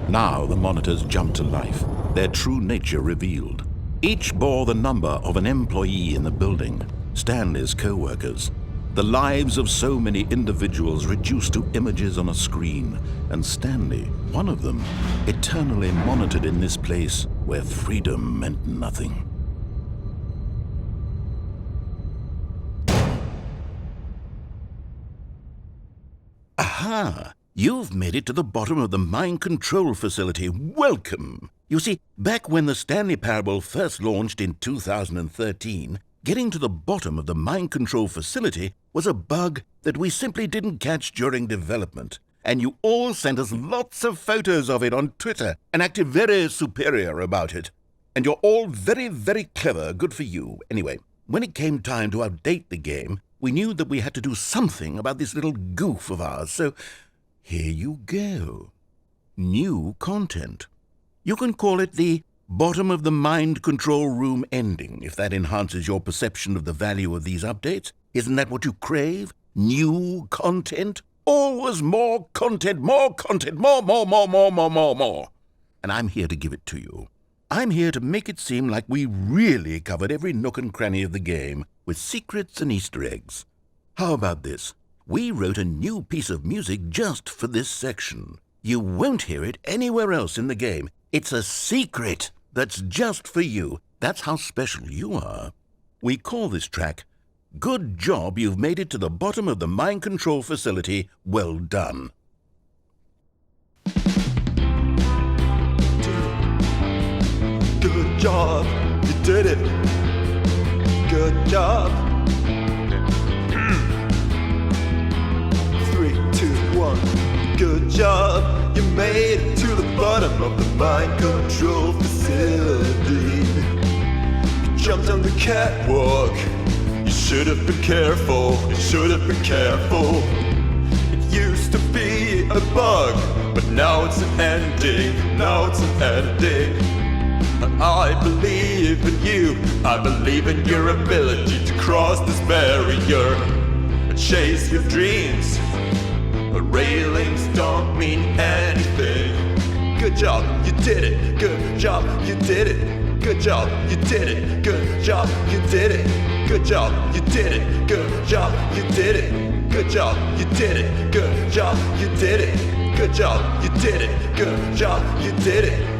Now the monitors jumped to life, their true nature revealed. Each bore the number of an employee in the building, Stanley's co-workers. The lives of so many individuals reduced to images on a screen, and Stanley, one of them, eternally monitored in this place where freedom meant nothing. Aha! You've made it to the bottom of the mind control facility. Welcome! You see, back when the Stanley Parable first launched in 2013, getting to the bottom of the mind control facility was a bug that we simply didn't catch during development. And you all sent us lots of photos of it on Twitter and acted very superior about it. And you're all very, very clever. Good for you. Anyway, when it came time to update the game, we knew that we had to do something about this little goof of ours, so here you go. New content. You can call it the bottom of the mind control room ending, if that enhances your perception of the value of these updates. Isn't that what you crave? New content? Always more content, more content, more. And I'm here to give it to you. I'm here to make it seem like we really covered every nook and cranny of the game, with secrets and Easter eggs. How about this? We wrote a new piece of music just for this section. You won't hear it anywhere else in the game. It's a secret that's just for you. That's how special you are. We call this track, Good Job You've Made It to the Bottom of the Mind Control Facility. Well done. Good job, you did it. Good job. 3, 2, 1. Good job, you made it to the bottom of the mind control facility. You jumped on the catwalk. You should have been careful. You should have been careful. It used to be a bug, but now it's an ending. Now it's an ending. I believe in you. I believe in your ability to cross this barrier and chase your dreams. But railings don't mean anything. Good job, you did it. Good job, you did it. Good job, you did it. Good job, you did it. Good job, you did it. Good job, you did it. Good job, you did it. Good job, you did it. Good job, you did it. Good job, you did it.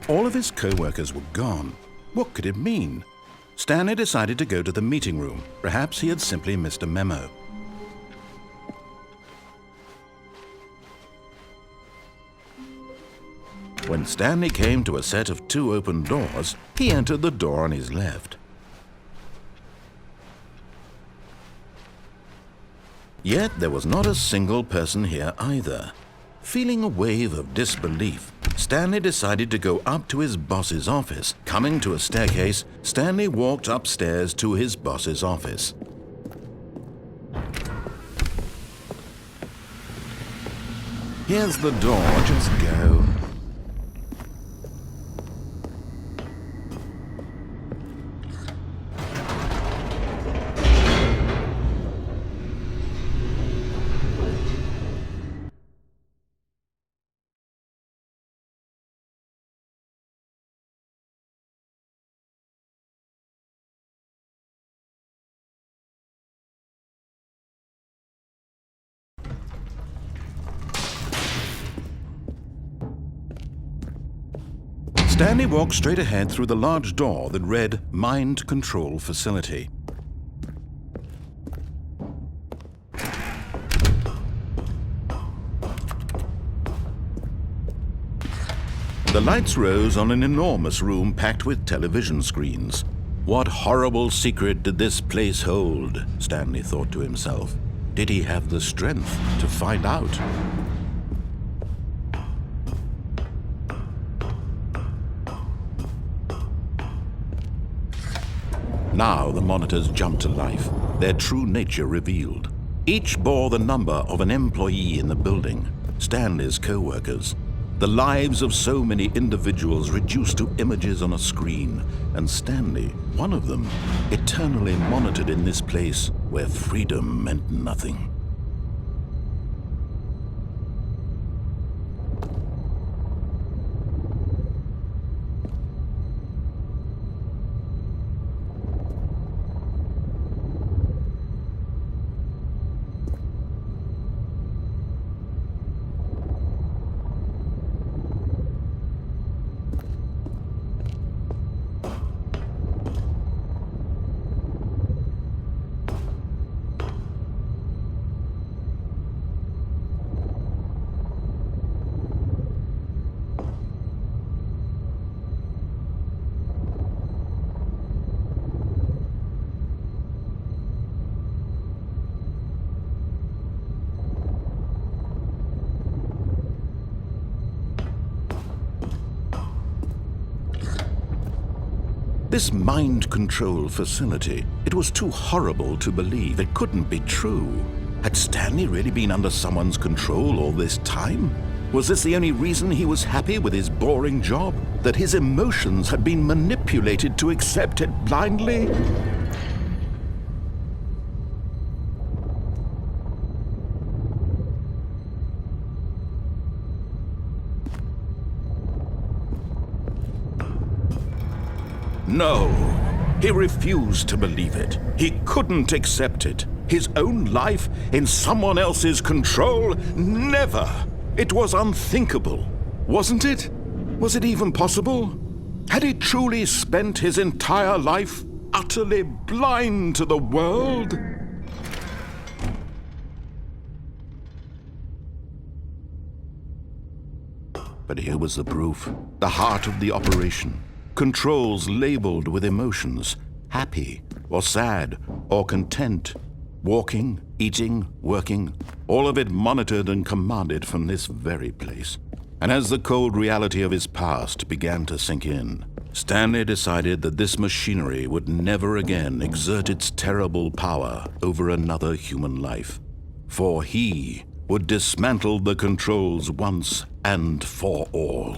All of his co-workers were gone. What could it mean? Stanley decided to go to the meeting room. Perhaps he had simply missed a memo. When Stanley came to a set of 2 open doors, he entered the door on his left. Yet there was not a single person here either. Feeling a wave of disbelief, Stanley decided to go up to his boss's office. Coming to a staircase, Stanley walked upstairs to his boss's office. Here's the door, just go. Stanley walked straight ahead through the large door that read Mind Control Facility. The lights rose on an enormous room packed with television screens. What horrible secret did this place hold? Stanley thought to himself. Did he have the strength to find out? Now the monitors jumped to life, their true nature revealed. Each bore the number of an employee in the building, Stanley's co-workers. The lives of so many individuals reduced to images on a screen, and Stanley, one of them, eternally monitored in this place where freedom meant nothing. This mind control facility, it was too horrible to believe. It couldn't be true. Had Stanley really been under someone's control all this time? Was this the only reason he was happy with his boring job? That his emotions had been manipulated to accept it blindly? No, he refused to believe it. He couldn't accept it. His own life in someone else's control? Never! It was unthinkable, wasn't it? Was it even possible? Had he truly spent his entire life utterly blind to the world? But here was the proof, the heart of the operation. Controls labeled with emotions, happy or sad or content, walking, eating, working, all of it monitored and commanded from this very place. And as the cold reality of his past began to sink in, Stanley decided that this machinery would never again exert its terrible power over another human life. For he would dismantle the controls once and for all.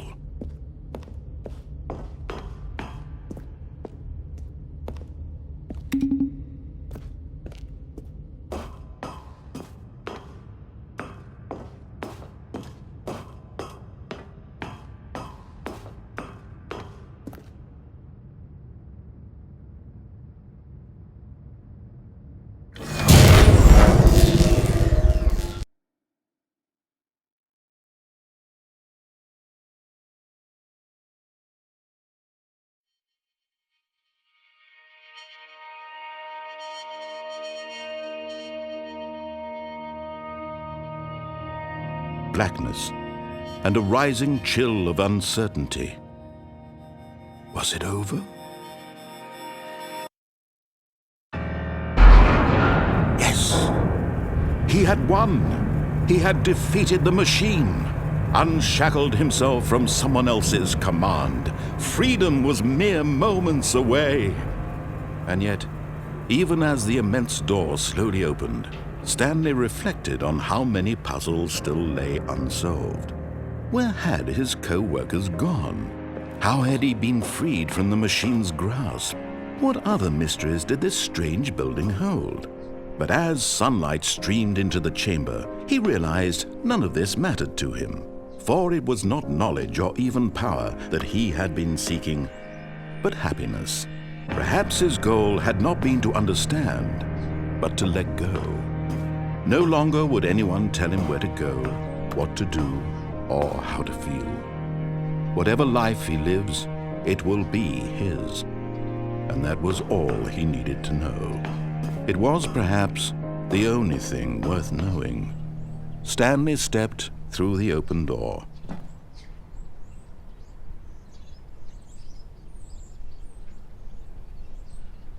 Blackness, and a rising chill of uncertainty. Was it over? Yes! He had won! He had defeated the machine, unshackled himself from someone else's command. Freedom was mere moments away. And yet, even as the immense door slowly opened, Stanley reflected on how many puzzles still lay unsolved. Where had his co-workers gone? How had he been freed from the machine's grasp? What other mysteries did this strange building hold? But as sunlight streamed into the chamber, he realized none of this mattered to him, for it was not knowledge or even power that he had been seeking, but happiness. Perhaps his goal had not been to understand, but to let go. No longer would anyone tell him where to go, what to do, or how to feel. Whatever life he lives, it will be his. And that was all he needed to know. It was perhaps the only thing worth knowing. Stanley stepped through the open door.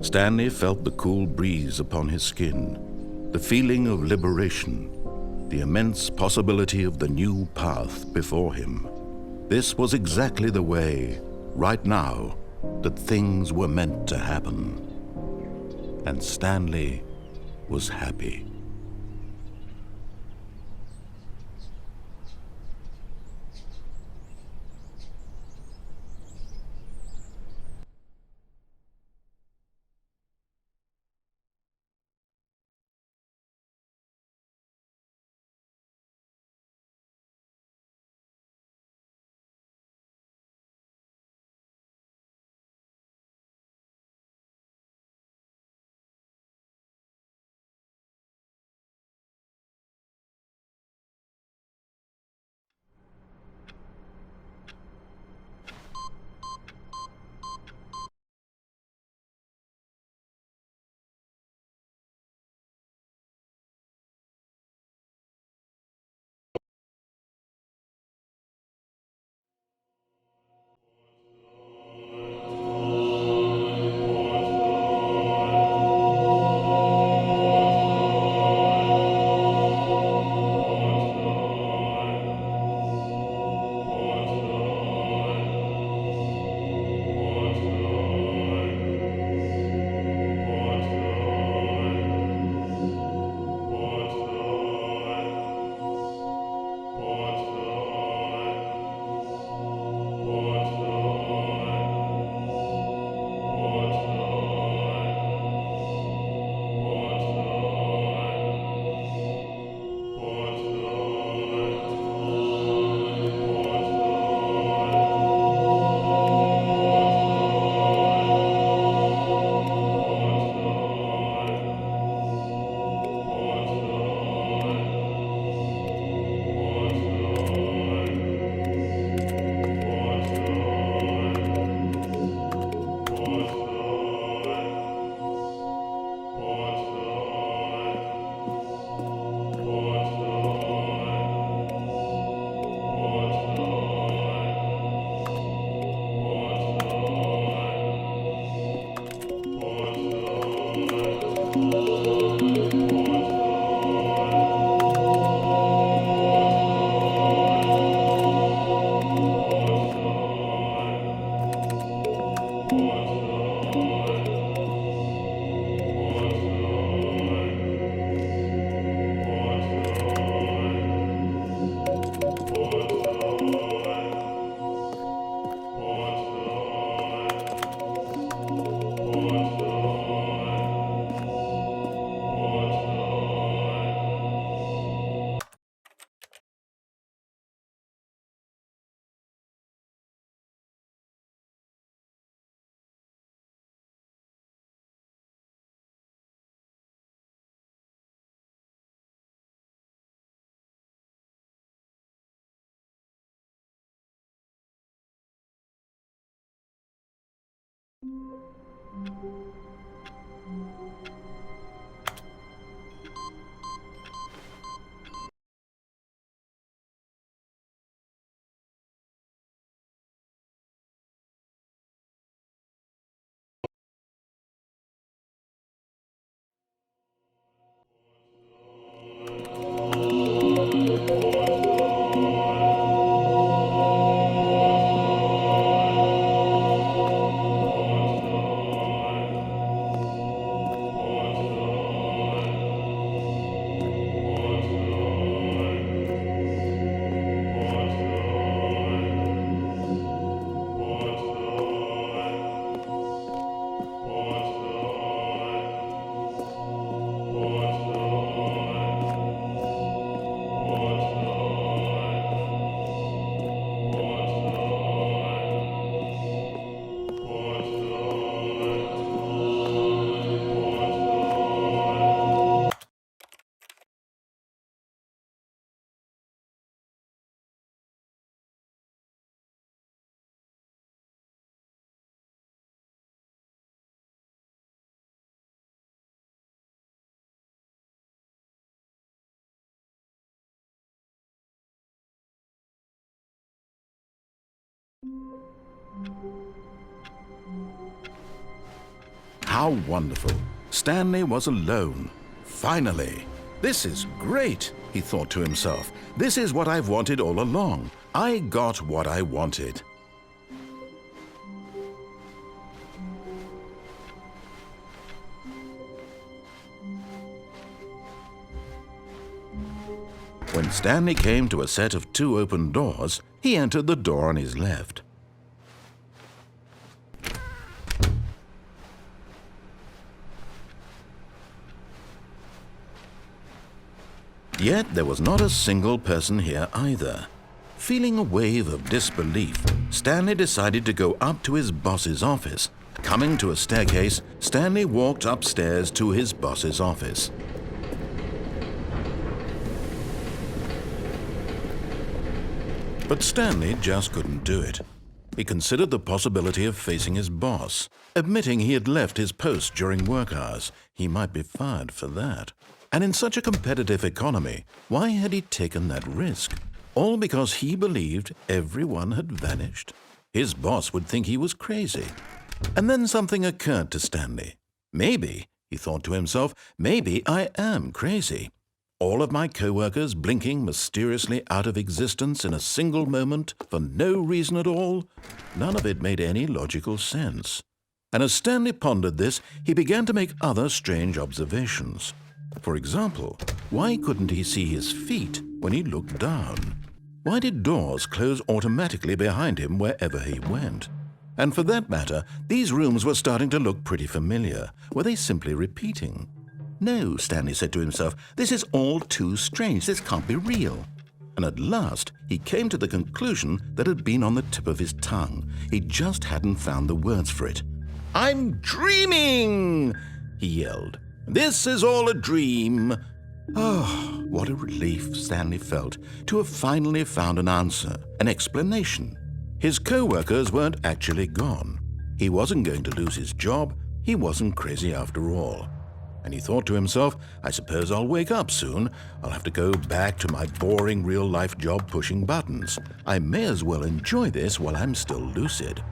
Stanley felt the cool breeze upon his skin, the feeling of liberation, the immense possibility of the new path before him. This was exactly the way, right now, that things were meant to happen. and Stanley was happy. How wonderful. Stanley was alone. Finally. This is great, he thought to himself. This is what I've wanted all along. I got what I wanted. When Stanley came to a set of 2 open doors, he entered the door on his left. Yet there was not a single person here either. Feeling a wave of disbelief, Stanley decided to go up to his boss's office. Coming to a staircase, Stanley walked upstairs to his boss's office. But Stanley just couldn't do it. He considered the possibility of facing his boss. Admitting he had left his post during work hours, he might be fired for that. And in such a competitive economy, why had he taken that risk? All because he believed everyone had vanished? His boss would think he was crazy. And then something occurred to Stanley. Maybe, he thought to himself, maybe I am crazy. All of my co-workers blinking mysteriously out of existence in a single moment for no reason at all? None of it made any logical sense. And as Stanley pondered this, he began to make other strange observations. For example, why couldn't he see his feet when he looked down? Why did doors close automatically behind him wherever he went? And for that matter, these rooms were starting to look pretty familiar. Were they simply repeating? No, Stanley said to himself, this is all too strange. This can't be real. And at last, he came to the conclusion that had been on the tip of his tongue. He just hadn't found the words for it. "I'm dreaming!" he yelled. "This is all a dream." Oh, what a relief Stanley felt to have finally found an answer, an explanation. His co-workers weren't actually gone. He wasn't going to lose his job. He wasn't crazy after all. And he thought to himself, I suppose I'll wake up soon. I'll have to go back to my boring real-life job pushing buttons. I may as well enjoy this while I'm still lucid.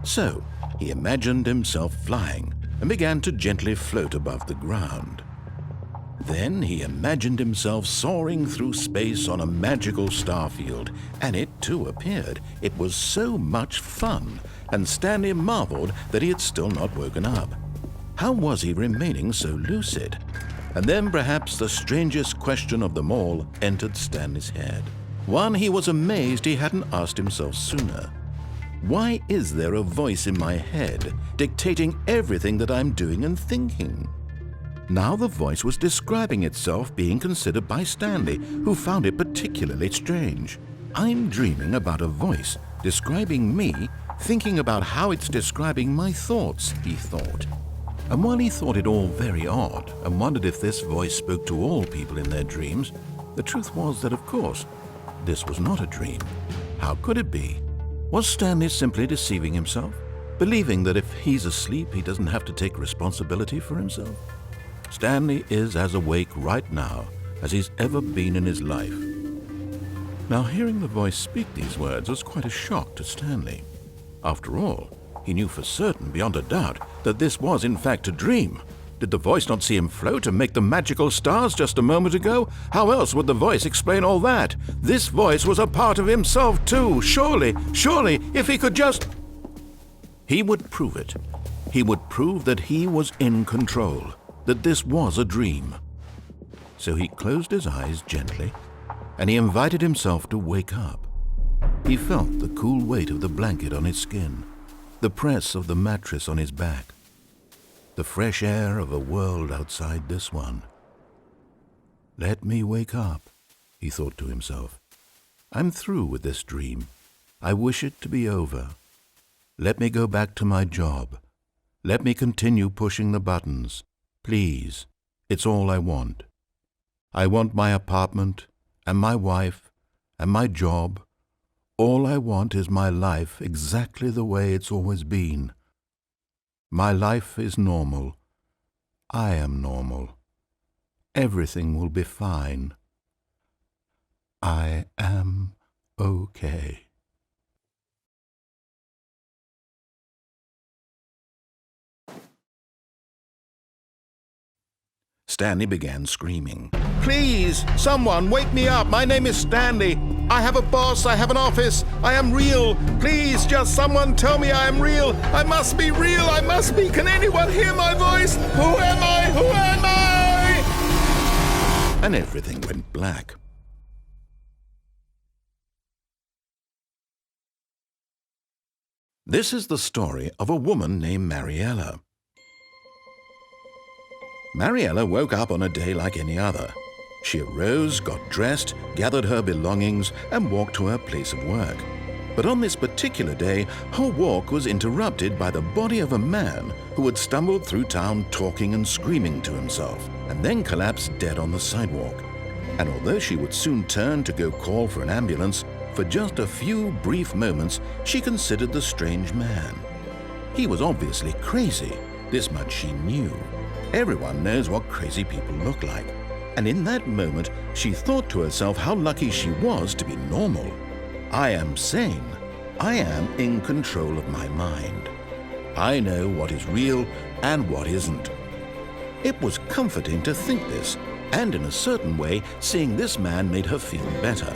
So he imagined himself flying and began to gently float above the ground. Then he imagined himself soaring through space on a magical starfield, and it too appeared. It was so much fun, and Stanley marveled that he had still not woken up. How was he remaining so lucid? And then perhaps the strangest question of them all entered Stanley's head. One he was amazed he hadn't asked himself sooner. Why is there a voice in my head dictating everything that I'm doing and thinking? Now the voice was describing itself being considered by Stanley, who found it particularly strange. I'm dreaming about a voice describing me, thinking about how it's describing my thoughts, he thought. And while he thought it all very odd and wondered if this voice spoke to all people in their dreams, the truth was that, of course, this was not a dream. How could it be? Was Stanley simply deceiving himself, believing that if he's asleep, he doesn't have to take responsibility for himself? Stanley is as awake right now as he's ever been in his life. Now, hearing the voice speak these words was quite a shock to Stanley. After all, he knew for certain, beyond a doubt, that this was in fact a dream. Did the voice not see him float and make the magical stars just a moment ago? How else would the voice explain all that? This voice was a part of himself too. Surely, if he could just... He would prove it. He would prove that he was in control, that this was a dream. So he closed his eyes gently, and he invited himself to wake up. He felt the cool weight of the blanket on his skin, the press of the mattress on his back, the fresh air of a world outside this one. Let me wake up, he thought to himself. I'm through with this dream. I wish it to be over. Let me go back to my job. Let me continue pushing the buttons. Please, it's all I want. I want my apartment and my wife and my job. All I want is my life exactly the way it's always been. My life is normal. I am normal. Everything will be fine. I am okay. Stanley began screaming. Please, someone, wake me up. My name is Stanley. I have a boss. I have an office. I am real. Please, just someone tell me I am real. I must be real. I must be. Can anyone hear my voice? Who am I? Who am I? And everything went black. This is the story of a woman named Mariella. Mariella woke up on a day like any other. She arose, got dressed, gathered her belongings, and walked to her place of work. But on this particular day, her walk was interrupted by the body of a man who had stumbled through town talking and screaming to himself, and then collapsed dead on the sidewalk. And although she would soon turn to go call for an ambulance, for just a few brief moments she considered the strange man. He was obviously crazy, this much she knew. Everyone knows what crazy people look like. And in that moment, she thought to herself how lucky she was to be normal. I am sane. I am in control of my mind. I know what is real and what isn't. It was comforting to think this, and in a certain way, seeing this man made her feel better.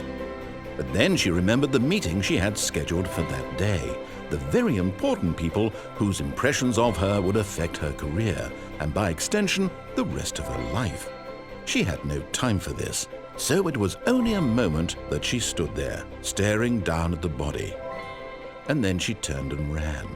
But then she remembered the meeting she had scheduled for that day, the very important people whose impressions of her would affect her career, and by extension, the rest of her life. She had no time for this, so it was only a moment that she stood there, staring down at the body. And then she turned and ran.